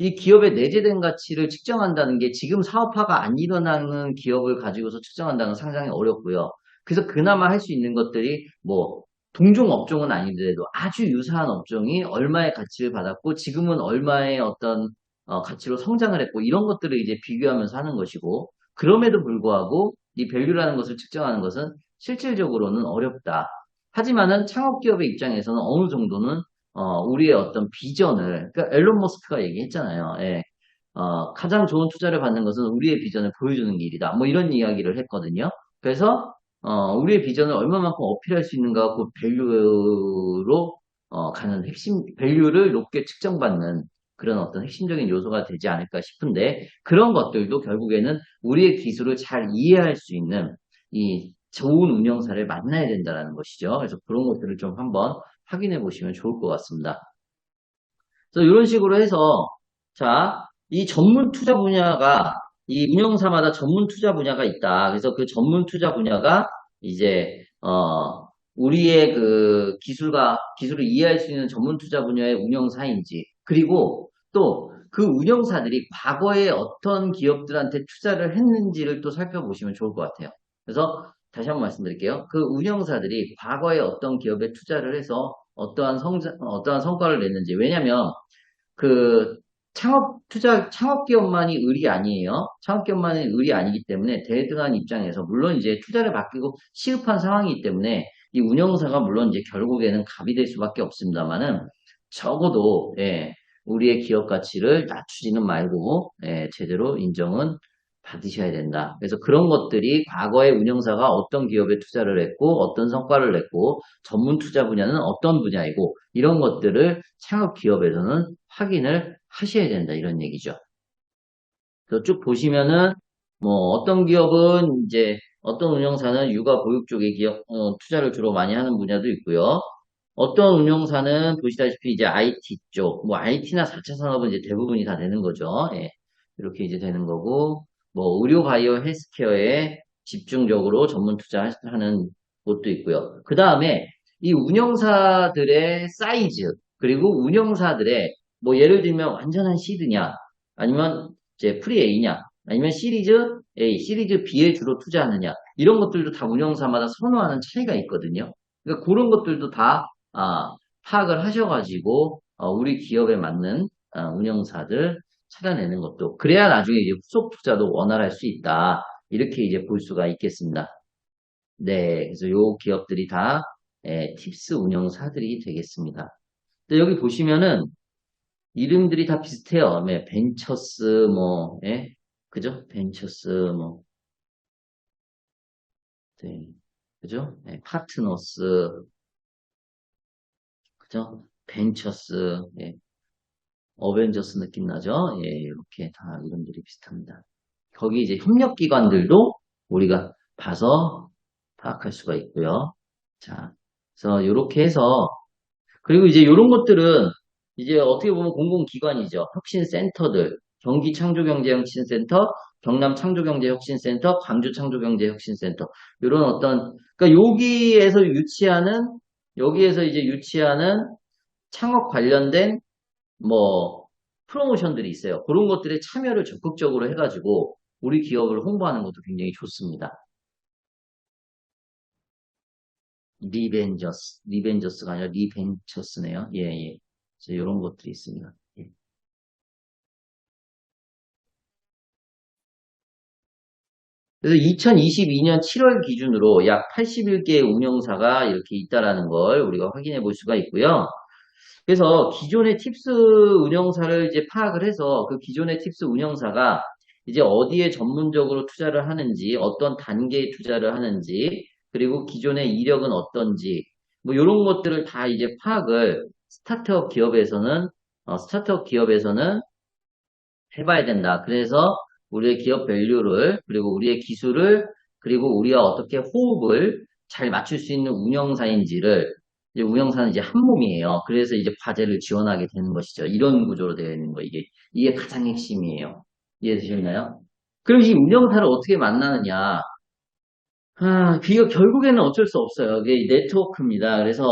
이 기업의 내재된 가치를 측정한다는 게 지금 사업화가 안 일어나는 기업을 가지고서 측정한다는 건 상당히 어렵고요. 그래서 그나마 할 수 있는 것들이 뭐 동종 업종은 아니더라도 아주 유사한 업종이 얼마의 가치를 받았고 지금은 얼마의 어떤 가치로 성장을 했고 이런 것들을 이제 비교하면서 하는 것이고 그럼에도 불구하고 이 밸류라는 것을 측정하는 것은 실질적으로는 어렵다. 하지만은 창업기업의 입장에서는 어느 정도는 우리의 어떤 비전을, 그러니까 앨런 머스크가 얘기했잖아요. 예. 가장 좋은 투자를 받는 것은 우리의 비전을 보여주는 일이다. 뭐 이런 이야기를 했거든요. 그래서, 우리의 비전을 얼마만큼 어필할 수 있는가, 그 밸류로, 가는 핵심, 밸류를 높게 측정받는 그런 어떤 핵심적인 요소가 되지 않을까 싶은데, 그런 것들도 결국에는 우리의 기술을 잘 이해할 수 있는 이 좋은 운영사를 만나야 된다는 것이죠. 그래서 그런 것들을 좀 한번 확인해 보시면 좋을 것 같습니다. 그래서 이런 식으로 해서 자, 이 전문 투자 분야가 이 운영사마다 전문 투자 분야가 있다. 그래서 그 전문 투자 분야가 이제 우리의 그 기술을 이해할 수 있는 전문 투자 분야의 운영사인지 그리고 또 그 운영사들이 과거에 어떤 기업들한테 투자를 했는지를 또 살펴보시면 좋을 것 같아요. 그래서 다시 한번 말씀드릴게요. 그 운영사들이 과거에 어떤 기업에 투자를 해서 어떠한 성과를 냈는지. 왜냐면, 그, 창업 기업만이 을이 아니에요. 창업 기업만이 을이 아니기 때문에 대등한 입장에서, 물론 이제 투자를 맡기고 시급한 상황이기 때문에 이 운영사가 물론 이제 결국에는 갑이 될 수밖에 없습니다만은, 적어도, 예, 우리의 기업 가치를 낮추지는 말고, 예, 제대로 인정은 받으셔야 된다. 그래서 그런 것들이 과거의 운영사가 어떤 기업에 투자를 했고 어떤 성과를 냈고 전문 투자 분야는 어떤 분야이고 이런 것들을 창업 기업에서는 확인을 하셔야 된다. 이런 얘기죠. 그래서 쭉 보시면은 뭐 어떤 기업은 이제 어떤 운영사는 육아 보육 쪽의 기업 투자를 주로 많이 하는 분야도 있고요. 어떤 운영사는 보시다시피 이제 IT 쪽, 뭐 IT나 4차 산업은 이제 대부분이 다 되는 거죠. 예. 이렇게 이제 되는 거고, 뭐 의료 바이오 헬스케어에 집중적으로 전문 투자하는 곳도 있고요. 그 다음에 이 운영사들의 사이즈, 그리고 운영사들의 뭐 예를 들면 완전한 시드냐, 아니면 이제 프리 A냐, 아니면 시리즈 A, 시리즈 B에 주로 투자하느냐, 이런 것들도 다 운영사마다 선호하는 차이가 있거든요. 그러니까 그런 것들도 다 파악을 하셔가지고 우리 기업에 맞는 운영사들 찾아내는 것도 그래야 나중에 이제 후속 투자도 원활할 수 있다. 이렇게 이제 볼 수가 있겠습니다. 네, 그래서 요 기업들이 다 팁스 운영사들이 되겠습니다. 근데 여기 보시면은 이름들이 다 비슷해요. 네, 벤처스 뭐, 예? 그죠? 벤처스 뭐, 네, 그죠? 네, 파트너스, 그죠? 벤처스, 예. 어벤져스 느낌 나죠? 예, 이렇게 다 이름들이 비슷합니다. 거기 이제 협력기관들도 우리가 봐서 파악할 수가 있고요. 자, 그래서 이렇게 해서, 그리고 이제 이런 것들은 이제 어떻게 보면 공공기관이죠. 혁신센터들, 경기창조경제혁신센터, 경남창조경제혁신센터, 광주창조경제혁신센터, 이런 어떤, 그러니까 여기에서 이제 유치하는 창업 관련된 뭐 프로모션들이 있어요. 그런 것들에 참여를 적극적으로 해가지고 우리 기업을 홍보하는 것도 굉장히 좋습니다. 리벤저스가 아니라 리벤처스네요. 예, 예. 그래서 이런 것들이 있습니다. 예. 그래서 2022년 7월 기준으로 약 81개의 운영사가 이렇게 있다라는 걸 우리가 확인해 볼 수가 있고요. 그래서 기존의 팁스 운영사를 이제 파악을 해서 그 기존의 팁스 운영사가 이제 어디에 전문적으로 투자를 하는지, 어떤 단계에 투자를 하는지, 그리고 기존의 이력은 어떤지, 뭐 이런 것들을 다 이제 파악을 스타트업 기업에서는 해봐야 된다. 그래서 우리의 기업 밸류를, 그리고 우리의 기술을, 그리고 우리가 어떻게 호흡을 잘 맞출 수 있는 운영사인지를, 이제 운영사는 이제 한 몸이에요. 그래서 이제 과제를 지원하게 되는 것이죠. 이런 구조로 되어 있는 거, 이게 가장 핵심이에요. 이해되셨나요? 그럼 이 운영사를 어떻게 만나느냐? 그게 결국에는 어쩔 수 없어요. 이게 네트워크입니다. 그래서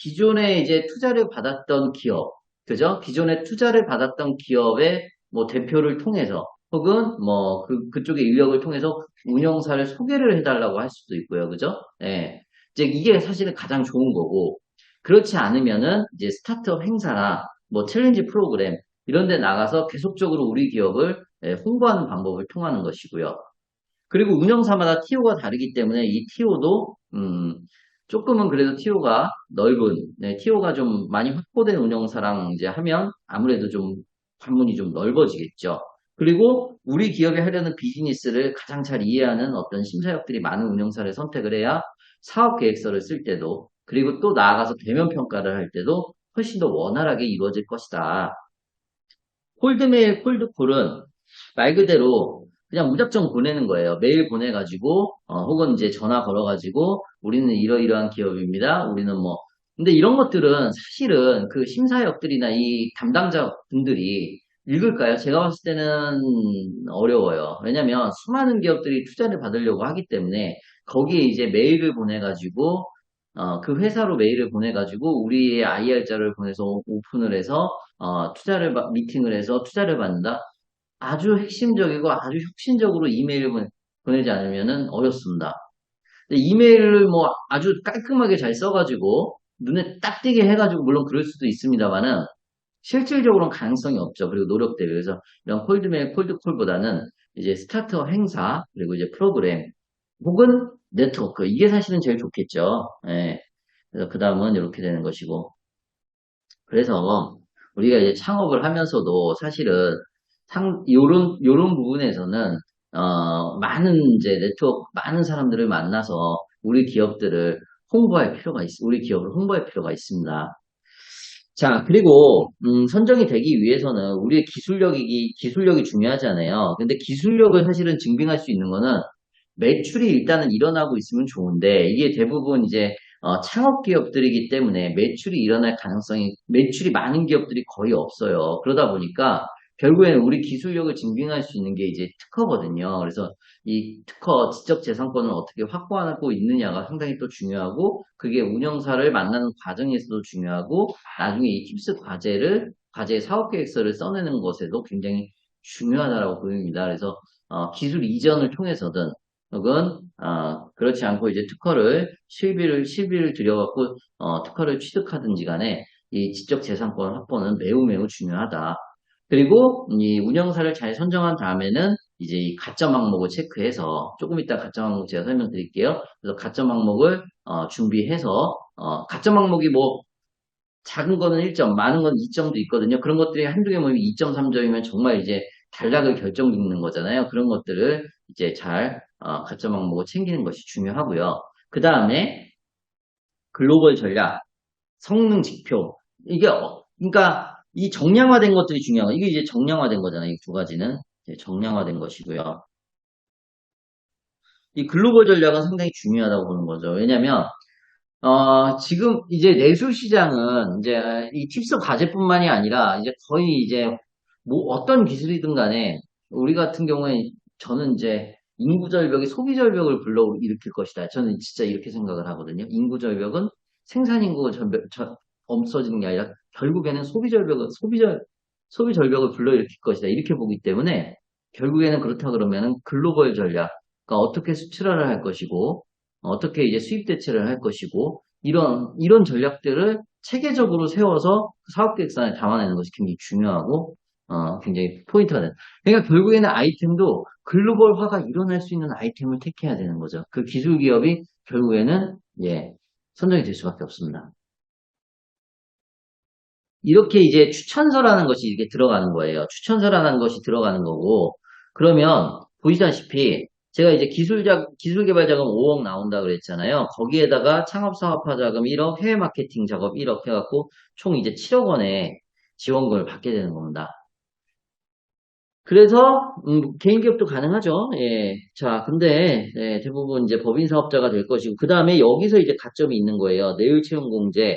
기존에 이제 투자를 받았던 기업, 그죠? 기존에 투자를 받았던 기업의 뭐 대표를 통해서 혹은 뭐 그쪽의 인력을 통해서 운영사를 소개를 해달라고 할 수도 있고요. 그죠? 예. 이제 이게 사실은 가장 좋은 거고, 그렇지 않으면은 이제 스타트업 행사나 뭐 챌린지 프로그램 이런 데 나가서 계속적으로 우리 기업을 홍보하는 방법을 통하는 것이고요. 그리고 운영사마다 TO가 다르기 때문에 이 TO도 조금은 그래도 TO가 넓은, TO가 좀 많이 확보된 운영사랑 이제 하면 아무래도 좀 관문이 좀 넓어지겠죠. 그리고 우리 기업이 하려는 비즈니스를 가장 잘 이해하는 어떤 심사역들이 많은 운영사를 선택을 해야 사업 계획서를 쓸 때도, 그리고 또 나아가서 대면 평가를 할 때도 훨씬 더 원활하게 이루어질 것이다. 콜드메일, 콜드콜은 말 그대로 그냥 무작정 보내는 거예요. 메일 보내가지고, 혹은 이제 전화 걸어가지고, 우리는 이러이러한 기업입니다. 우리는 뭐, 근데 이런 것들은 사실은 그 심사역들이나 이 담당자 분들이 읽을까요? 제가 봤을 때는 어려워요. 왜냐면 수많은 기업들이 투자를 받으려고 하기 때문에 거기에 이제 메일을 보내가지고, 그 회사로 메일을 보내가지고 우리의 IR자를 보내서 오픈을 해서 미팅을 해서 투자를 받는다. 아주 핵심적이고 아주 혁신적으로 이메일을 보내지 않으면은 어렵습니다. 근데 이메일을 뭐 아주 깔끔하게 잘 써가지고 눈에 딱 띄게 해가지고 물론 그럴 수도 있습니다만은 실질적으로는 가능성이 없죠. 그리고 노력 대비. 그래서 이런 콜드메일, 콜드콜보다는 이제 스타트업 행사, 그리고 이제 프로그램, 혹은 네트워크. 이게 사실은 제일 좋겠죠. 예. 그래서 그 다음은 이렇게 되는 것이고. 그래서 우리가 이제 창업을 하면서도 사실은 요런 부분에서는 많은 이제 네트워크, 많은 사람들을 만나서 우리 기업들을 우리 기업을 홍보할 필요가 있습니다. 자, 그리고 선정이 되기 위해서는 우리의 기술력이 중요하잖아요. 근데 기술력을 사실은 증빙할 수 있는 거는 매출이 일단은 일어나고 있으면 좋은데 이게 대부분 이제 창업 기업들이기 때문에 매출이 많은 기업들이 거의 없어요. 그러다 보니까 결국에는 우리 기술력을 증빙할 수 있는 게 이제 특허거든요. 그래서 이 특허, 지적재산권을 어떻게 확보하고 있느냐가 상당히 또 중요하고, 그게 운영사를 만나는 과정에서도 중요하고, 나중에 이 팁스 과제 사업계획서를 써내는 것에도 굉장히 중요하다고 보입니다. 그래서 기술 이전을 통해서든 혹은 그렇지 않고 이제 실비를 들여갖고 특허를 취득하든지 간에 이 지적재산권 확보는 매우 매우 중요하다. 그리고 이 운영사를 잘 선정한 다음에는 이제 이 가점 항목을 체크해서, 조금 이따 가점 항목 제가 설명드릴게요. 그래서 가점 항목을 준비해서 가점 항목이 뭐 작은 거는 1점, 많은 건 2점도 있거든요. 그런 것들이 한두 개 모이면 2점, 3점이면 정말 이제 단락을 결정짓는 거잖아요. 그런 것들을 이제 잘 가점 항목을 챙기는 것이 중요하고요. 그 다음에 글로벌 전략, 성능 지표. 그러니까 이 정량화된 것들이 중요한 거. 이게 이제 정량화된 거잖아요. 이 두 가지는 이제 정량화된 것이고요. 이 글로벌 전략은 상당히 중요하다고 보는 거죠. 왜냐면 지금 이제 내수 시장은 이제 이 팁스 과제뿐만이 아니라 이제 거의 이제 뭐 어떤 기술이든 간에 우리 같은 경우에 저는 이제 인구 절벽이 소비 절벽을 불러일으킬 것이다. 저는 진짜 이렇게 생각을 하거든요. 인구 절벽은 생산 인구가 없어지는 게 아니라 결국에는 소비 절벽을 불러일으킬 것이다. 이렇게 보기 때문에 결국에는 그렇다 그러면은 글로벌 전략, 그러니까 어떻게 수출화를 할 것이고 어떻게 이제 수입 대체를 할 것이고, 이런 전략들을 체계적으로 세워서 사업 계획서에 담아내는 것이 굉장히 중요하고, 굉장히 포인트가 된다. 그러니까 결국에는 아이템도 글로벌화가 일어날 수 있는 아이템을 택해야 되는 거죠. 그 기술 기업이 결국에는, 예, 선정이 될 수밖에 없습니다. 이렇게 이제 추천서라는 것이 이렇게 들어가는 거예요. 추천서라는 것이 들어가는 거고, 그러면 보시다시피 제가 이제 기술개발 자금 5억 나온다 그랬잖아요. 거기에다가 창업사업화 자금 1억, 해외 마케팅 작업 1억 해갖고 총 이제 7억 원의 지원금을 받게 되는 겁니다. 그래서 개인 기업도 가능하죠. 예. 자, 근데 대부분 이제 법인 사업자가 될 것이고, 그 다음에 여기서 이제 가점이 있는 거예요. 내일 채용 공제,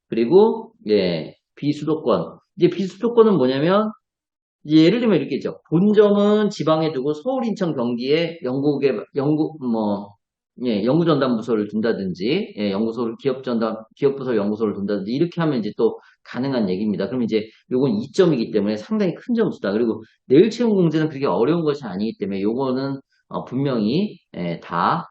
그리고 예, 비수도권. 이제 비수도권은 뭐냐면 이제 예를 들면 이렇게 있죠. 본점은 지방에 두고 서울, 인천, 경기에 영국 뭐 예, 연구전담부서를 둔다든지, 예, 기업부서 연구소를 둔다든지, 이렇게 하면 이제 또 가능한 얘기입니다. 그럼 이제 요건 2점이기 때문에 상당히 큰 점수다. 그리고 내일 채용 공제는 그렇게 어려운 것이 아니기 때문에 요거는 분명히, 예, 다,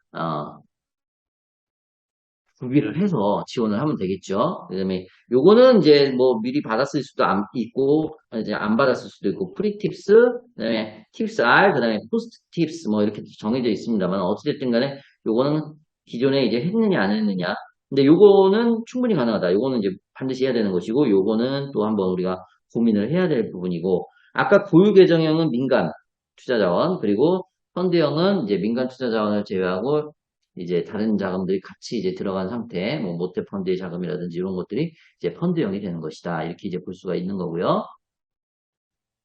구비를 해서 지원을 하면 되겠죠. 그다음에 요거는 이제 뭐 미리 받았을 수도 있고 이제 안 받았을 수도 있고 프리팁스, 그다음에 팁스 R, 그다음에 포스트 팁스 뭐 이렇게 정해져 있습니다만 어찌됐든 간에 요거는 기존에 이제 했느냐 안 했느냐. 근데 요거는 충분히 가능하다. 요거는 이제 반드시 해야 되는 것이고 요거는 또 한번 우리가 고민을 해야 될 부분이고 아까 고유 계정형은 민간 투자자원 그리고 펀드형은 이제 민간 투자자원을 제외하고 이제 다른 자금들이 같이 이제 들어간 상태, 뭐 모태펀드의 자금이라든지 이런 것들이 이제 펀드형이 되는 것이다. 이렇게 이제 볼 수가 있는 거고요.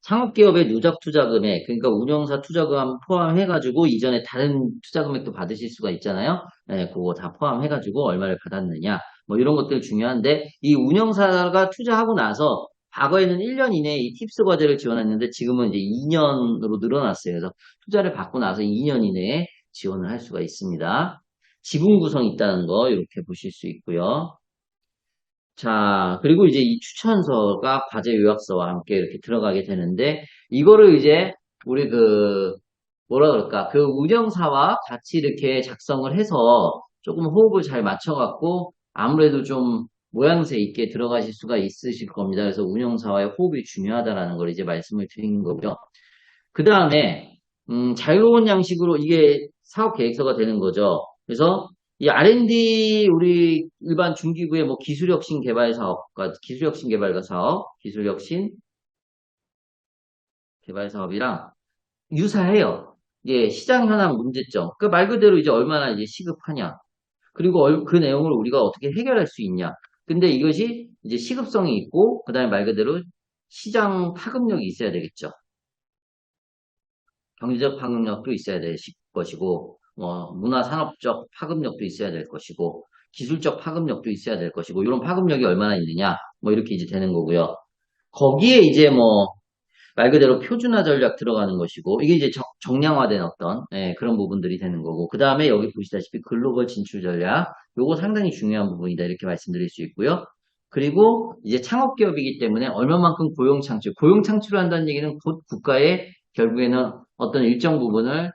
상업기업의 누적 투자금액, 그러니까 운영사 투자금 포함해가지고 이전에 다른 투자금액도 받으실 수가 있잖아요. 네, 그거 다 포함해가지고 얼마를 받았느냐, 뭐 이런 것들 중요한데 이 운영사가 투자하고 나서 과거에는 1년 이내에 이 팁스 과제를 지원했는데 지금은 이제 2년으로 늘어났어요. 그래서 투자를 받고 나서 2년 이내에 지원을 할 수가 있습니다. 지분 구성이 있다는 거 이렇게 보실 수 있고요. 자, 그리고 이제 이 추천서가 과제 요약서와 함께 이렇게 들어가게 되는데, 이거를 이제 우리 뭐라 그럴까, 그 운영사와 같이 이렇게 작성을 해서 조금 호흡을 잘 맞춰갖고, 아무래도 좀 모양새 있게 들어가실 수가 있으실 겁니다. 그래서 운영사와의 호흡이 중요하다라는 걸 이제 말씀을 드린 거고요. 그 다음에 자유로운 양식으로 이게 사업 계획서가 되는 거죠. 그래서 이 R&D 우리 일반 중기구의 뭐 기술혁신 개발 사업과 기술혁신 개발과 사업, 기술혁신 개발 사업이랑 유사해요. 이게 시장 현황 문제점. 그 말 그대로 이제 얼마나 이제 시급하냐. 그리고 그 내용을 우리가 어떻게 해결할 수 있냐. 근데 이것이 이제 시급성이 있고 그다음에 말 그대로 시장 파급력이 있어야 되겠죠. 경제적 파급력도 있어야 될 것이고, 문화산업적 파급력도 있어야 될 것이고, 기술적 파급력도 있어야 될 것이고, 이런 파급력이 얼마나 있느냐, 뭐 이렇게 이제 되는 거고요. 거기에 이제 뭐, 말 그대로 표준화 전략 들어가는 것이고, 이게 이제 정량화된 어떤, 예, 그런 부분들이 되는 거고, 그 다음에 여기 보시다시피 글로벌 진출 전략, 요거 상당히 중요한 부분이다, 이렇게 말씀드릴 수 있고요. 그리고 이제 창업기업이기 때문에 얼마만큼 고용 창출을 한다는 얘기는 곧 국가의 결국에는 어떤 일정 부분을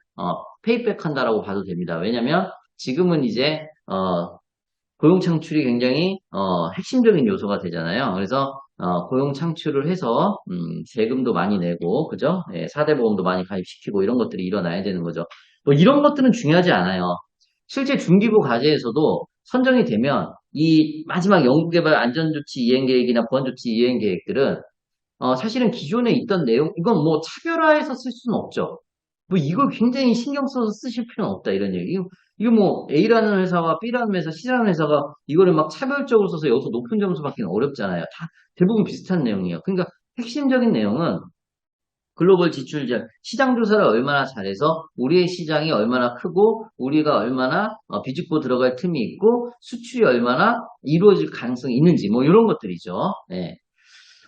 페이백 한다라고 봐도 됩니다. 왜냐면 지금은 이제 고용 창출이 굉장히 핵심적인 요소가 되잖아요. 그래서 고용 창출을 해서 세금도 많이 내고 그죠? 예, 4대 보험도 많이 가입시키고 이런 것들이 일어나야 되는 거죠. 뭐 이런 것들은 중요하지 않아요. 실제 중기부 과제에서도 선정이 되면 이 마지막 연구개발 안전조치 이행계획이나 보안조치 이행계획들은 사실은 기존에 있던 내용, 이건 뭐 차별화해서 쓸 수는 없죠. 뭐 이걸 굉장히 신경 써서 쓰실 필요는 없다 이런 얘기. 이거 뭐 A라는 회사와 B라는 회사, C라는 회사가 이거를 막 차별적으로 써서 여기서 높은 점수 받기는 어렵잖아요. 다 대부분 비슷한 내용이에요. 그러니까 핵심적인 내용은 글로벌 지출자 시장 조사를 얼마나 잘해서 우리의 시장이 얼마나 크고 우리가 얼마나 비집고 들어갈 틈이 있고 수출이 얼마나 이루어질 가능성이 있는지 뭐 이런 것들이죠. 네.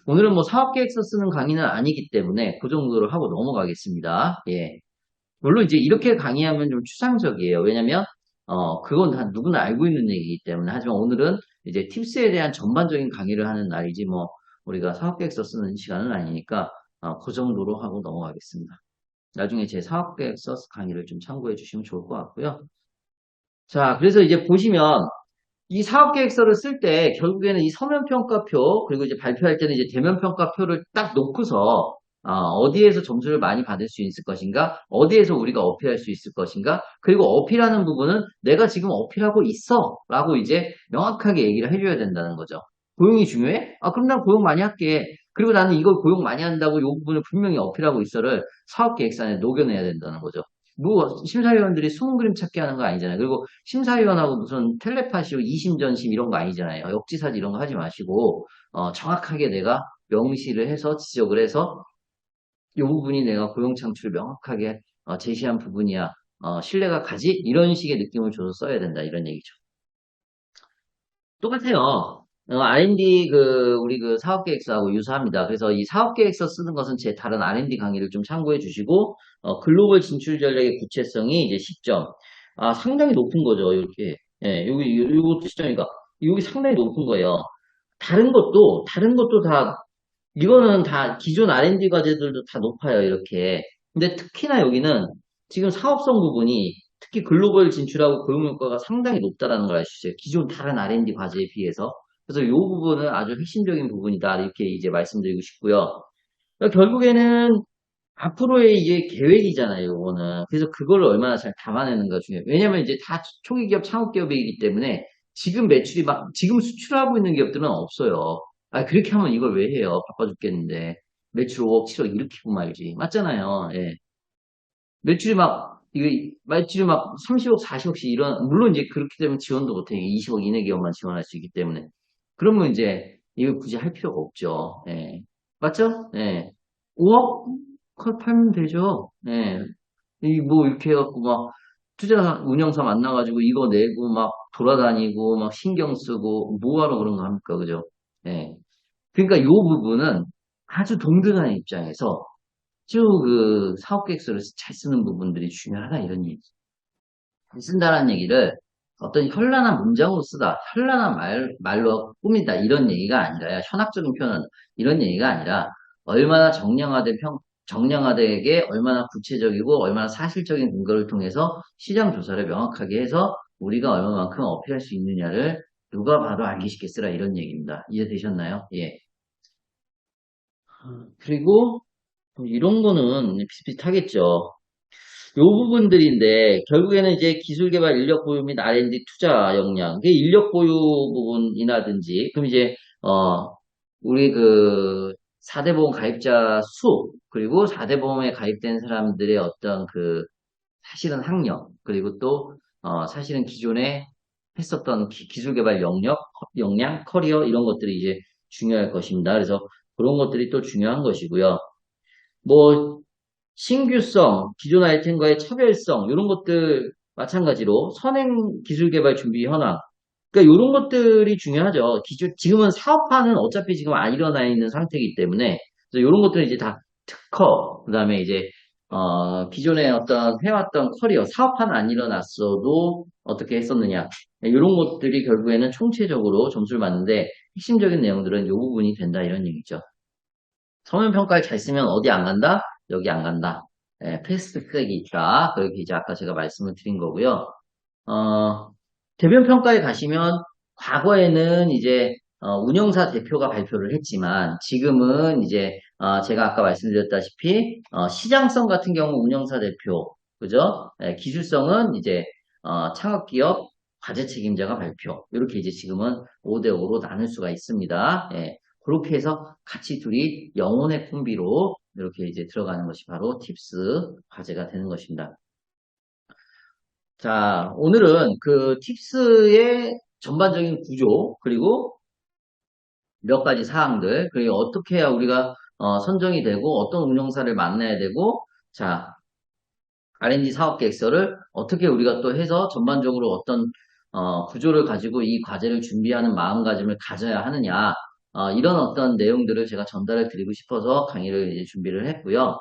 오늘은 뭐 사업계획서 쓰는 강의는 아니기 때문에 그 정도로 하고 넘어가겠습니다. 예. 물론 이제 이렇게 강의하면 좀 추상적이에요. 왜냐면, 그건 다 누구나 알고 있는 얘기이기 때문에. 하지만 오늘은 이제 팁스에 대한 전반적인 강의를 하는 날이지 뭐, 우리가 사업계획서 쓰는 시간은 아니니까, 그 정도로 하고 넘어가겠습니다. 나중에 제 사업계획서 강의를 좀 참고해 주시면 좋을 것 같고요. 자, 그래서 이제 보시면, 이 사업계획서를 쓸 때 결국에는 이 서면평가표 그리고 이제 발표할 때는 이제 대면평가표를 딱 놓고서 어디에서 점수를 많이 받을 수 있을 것인가 어디에서 우리가 어필할 수 있을 것인가 그리고 어필하는 부분은 내가 지금 어필하고 있어 라고 이제 명확하게 얘기를 해줘야 된다는 거죠. 고용이 중요해? 그럼 난 고용 많이 할게. 그리고 나는 이걸 고용 많이 한다고 이 부분을 분명히 어필하고 있어를 사업계획서에 녹여내야 된다는 거죠. 뭐 심사위원들이 숨은 그림 찾기 하는 거 아니잖아요. 그리고 심사위원하고 무슨 텔레파시오 이심전심 이런 거 아니잖아요. 역지사지 이런 거 하지 마시고 정확하게 내가 명시를 해서 지적을 해서 이 부분이 내가 고용 창출을 명확하게 제시한 부분이야. 신뢰가 가지? 이런 식의 느낌을 줘서 써야 된다. 이런 얘기죠. 똑같아요. R&D 우리 사업계획서하고 유사합니다. 그래서 이 사업계획서 쓰는 것은 제 다른 R&D 강의를 좀 참고해 주시고, 글로벌 진출 전략의 구체성이 이제 10점. 상당히 높은 거죠, 이렇게. 예, 요것도 시점이가, 여기 상당히 높은 거예요. 다른 것도 다, 이거는 다 기존 R&D 과제들도 다 높아요, 이렇게. 근데 특히나 여기는 지금 사업성 부분이 특히 글로벌 진출하고 고용 효과가 상당히 높다라는 걸 아시죠? 기존 다른 R&D 과제에 비해서. 그래서 이 부분은 아주 핵심적인 부분이다, 이렇게 이제 말씀드리고 싶고요. 그러니까 결국에는 앞으로의 이제 계획이잖아요, 요거는. 그래서 그걸 얼마나 잘 담아내는가 중요해요. 왜냐면 이제 다 초기 기업, 창업 기업이기 때문에 지금 매출이 막, 지금 수출하고 있는 기업들은 없어요. 그렇게 하면 이걸 왜 해요? 바빠 죽겠는데. 매출 5억, 7억 일으키고 말지. 맞잖아요. 예. 매출이 막 30억, 40억씩 물론 이제 그렇게 되면 지원도 못해요. 20억 이내 기업만 지원할 수 있기 때문에. 그러면 이제 이거 굳이 할 필요가 없죠. 예. 맞죠? 예. 5억 컷 팔면 되죠. 예. 뭐 이렇게 해갖고 막 운영사 만나가지고 이거 내고 막 돌아다니고 막 신경 쓰고 뭐하러 그런 거 합니까? 그죠? 예. 그러니까 요 부분은 아주 동등한 입장에서 쭉 그 사업 계획서를 잘 쓰는 부분들이 중요하다 이런 얘기. 잘 쓴다는 얘기를 어떤 현란한 문장으로 쓰다, 현란한 말로 꾸민다 이런 얘기가 아니라 현학적인 표현 이런 얘기가 아니라 얼마나 정량화되게 얼마나 구체적이고 얼마나 사실적인 근거를 통해서 시장 조사를 명확하게 해서 우리가 얼마만큼 어필할 수 있느냐를 누가 봐도 알기 쉽게 쓰라 이런 얘기입니다. 이해되셨나요? 예. 그리고 이런 거는 비슷비슷하겠죠. 요 부분들인데 결국에는 이제 기술 개발 인력 보유 및 R&D 투자 역량, 그 인력 보유 부분이라든지 그럼 이제 우리 그 4대 보험 가입자 수 그리고 4대 보험에 가입된 사람들의 어떤 그 사실은 학력 그리고 또 사실은 기존에 했었던 기술 개발 역량, 커리어 이런 것들이 이제 중요할 것입니다. 그래서 그런 것들이 또 중요한 것이고요. 뭐 신규성, 기존 아이템과의 차별성, 이런 것들 마찬가지로 선행 기술 개발 준비 현황. 그러니까 이런 것들이 중요하죠. 지금은 사업화는 어차피 지금 안 일어나 있는 상태이기 때문에 그래서 이런 것들은 이제 다 특허, 그다음에 이제 기존에 어떤 해왔던 커리어, 사업화는 안 일어났어도 어떻게 했었느냐. 이런 것들이 결국에는 총체적으로 점수를 받는데 핵심적인 내용들은 이 부분이 된다 이런 얘기죠. 서면 평가를 잘 쓰면 어디 안 간다? 여기 안 간다. 패스트 트랙이 있다. 그렇게 이제 아까 제가 말씀을 드린 거고요. 어, 대변 평가에 가시면 과거에는 이제 운영사 대표가 발표를 했지만 지금은 이제 제가 아까 말씀드렸다시피 시장성 같은 경우 운영사 대표, 그죠? 기술성은 이제 창업기업 과제 책임자가 발표. 이렇게 이제 지금은 5대5로 나눌 수가 있습니다. 예, 그렇게 해서 같이 둘이 영혼의 콤비로 이렇게 이제 들어가는 것이 바로 팁스 과제가 되는 것입니다. 자, 오늘은 그 팁스의 전반적인 구조, 그리고 몇 가지 사항들, 그리고 어떻게 해야 우리가 선정이 되고, 어떤 운영사를 만나야 되고, 자, R&D 사업 계획서를 어떻게 우리가 또 해서 전반적으로 어떤 구조를 가지고 이 과제를 준비하는 마음가짐을 가져야 하느냐, 이런 어떤 내용들을 제가 전달을 드리고 싶어서 강의를 이제 준비를 했고요.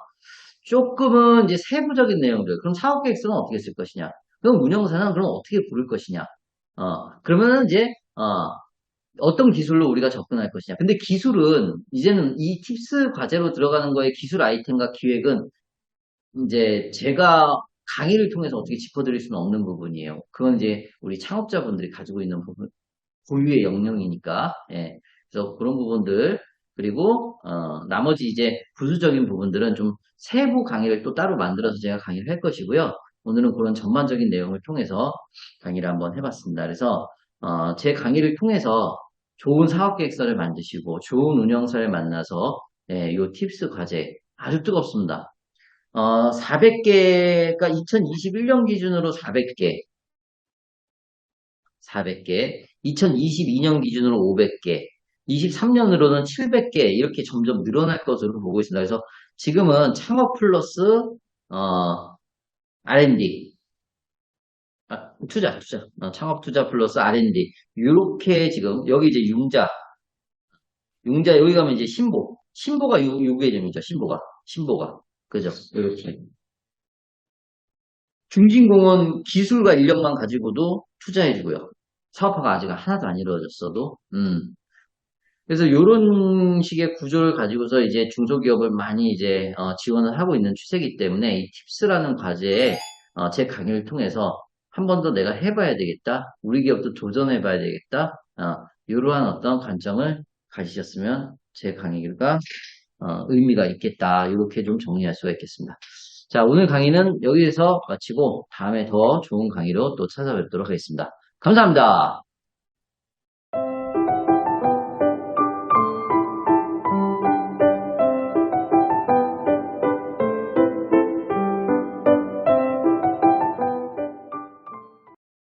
조금은 이제 세부적인 내용들. 그럼 사업 계획서는 어떻게 쓸 것이냐? 그럼 운영사는 그럼 어떻게 부를 것이냐? 그러면은 이제 어떤 기술로 우리가 접근할 것이냐? 근데 기술은 이제는 이 팁스 과제로 들어가는 거에 기술 아이템과 기획은 이제 제가 강의를 통해서 어떻게 짚어드릴 수는 없는 부분이에요. 그건 이제 우리 창업자분들이 가지고 있는 부분, 고유의 역량이니까. 예. 그래서 그런 부분들 그리고 나머지 이제 부수적인 부분들은 좀 세부 강의를 또 따로 만들어서 제가 강의를 할 것이고요. 오늘은 그런 전반적인 내용을 통해서 강의를 한번 해봤습니다. 그래서 제 강의를 통해서 좋은 사업계획서를 만드시고 좋은 운영사를 만나서 요 팁스 과제 아주 뜨겁습니다. 400개가 2021년 기준으로 400개, 400개, 2022년 기준으로 500개, 23년으로는 700개 이렇게 점점 늘어날 것으로 보고 있습니다. 그래서 지금은 창업 플러스 R&D, 투자, 창업 투자 플러스 R&D 이렇게 지금 여기 이제 융자 여기 가면 이제 신보가 요게 점이죠. 신보가 그죠? 이렇게 중진공은 기술과 인력만 가지고도 투자해주고요. 사업화가 아직 하나도 안 이루어졌어도. 그래서 이런 식의 구조를 가지고서 이제 중소기업을 많이 이제 지원을 하고 있는 추세이기 때문에 이 팁스라는 과제에 제 강의를 통해서 한 번 더 내가 해봐야 되겠다. 우리 기업도 도전해봐야 되겠다. 이러한 어떤 관점을 가지셨으면 제 강의가 의미가 있겠다. 이렇게 좀 정리할 수가 있겠습니다. 자, 오늘 강의는 여기에서 마치고 다음에 더 좋은 강의로 또 찾아뵙도록 하겠습니다. 감사합니다.